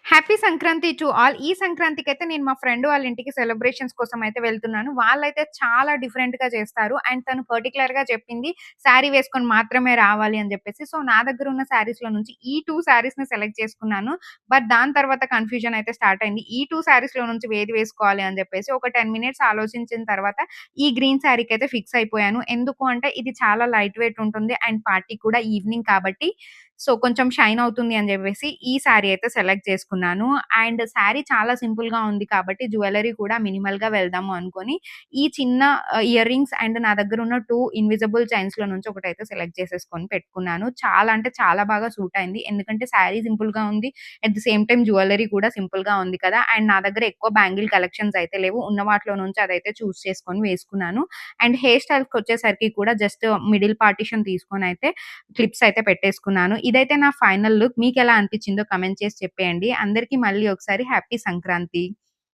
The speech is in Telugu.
Happy Sankranti to all. ఈ సంక్రాంతికైతే నేను మా ఫ్రెండ్ వాళ్ళ ఇంటికి సెలబ్రేషన్స్ కోసం అయితే వెళ్తున్నాను. వాళ్ళైతే చాలా డిఫరెంట్‌గా చేస్తారు. అండ్ తను పర్టిక్యులర్‌గా చెప్పింది శారీ వేసుకొని మాత్రమే రావాలి అని చెప్పేసి. సో, నా దగ్గరున్న శారీస్‌లో నుంచి ఈ 2 శారీస్‌ని సెలెక్ట్ చేసుకున్నాను. బట్ దాని తర్వాత కన్‌ఫ్యూజన్ అయితే స్టార్ట్ అయింది. ఈ 2 శారీస్‌లో నుంచి ఏది వేసుకోవాలి అని చెప్పేసి ఒక 10 మినిట్స్ ఆలోచించిన తర్వాత ఈ గ్రీన్ శారీకైతే ఫిక్స్ అయిపోయాను. ఎందుకు అంటే ఇది చాలా లైట్ వెయిట్ ఉంటుంది. అండ్ పార్టీ కూడా ఈవినింగ్ కాబట్టి సో, కొంచెం షైన్ అవుతుంది అని జెప్పేసి ఈ శారీ అయితే సెలెక్ట్ చేసుకున్నాను. అండ్ శారీ చాలా సింపుల్‌గా ఉంది కాబట్టి జ్యువెల్లరీ కూడా మినిమల్‌గా వెళ్దాము అనుకోని ఈ చిన్న ఇయర్ రింగ్స్ అండ్ నా దగ్గరున్న 2 ఇన్విజిబుల్ చైన్స్‌లో నుంచి ఒకటైతే సెలెక్ట్ చేసేసుకొని పెట్టుకున్నాను. చాలా అంటే చాలా బాగా సూట్ అయింది. ఎందుకంటే శారీ సింపుల్‌గా ఉంది. At the same time jewellery కూడా సింపుల్‌గా ఉంది కదా! అండ్ నా దగ్గర ఎక్కువ బ్యాంగిల్ కలెక్షన్స్ అయితే లేవు. ఉన్న వాటిలో నుంచి అదైతే చూజ్ చేసుకొని వేసుకున్నాను. అండ్ హెయిర్ స్టైల్స్‌కొచ్చేసరికి కూడా జస్ట్ మిడిల్ పార్టిషన్ తీసుకొనైతే క్లిప్స్ అయితే పెట్టేసుకున్నాను. ఇదైతే నా ఫైనల్ లుక్. మీకెలా అనిపిచ్చిందో కామెంట్ చేసి చెప్పేయండి. అందరికి మళ్ళీ ఒకసారి హ్యాపీ సంక్రాంతి.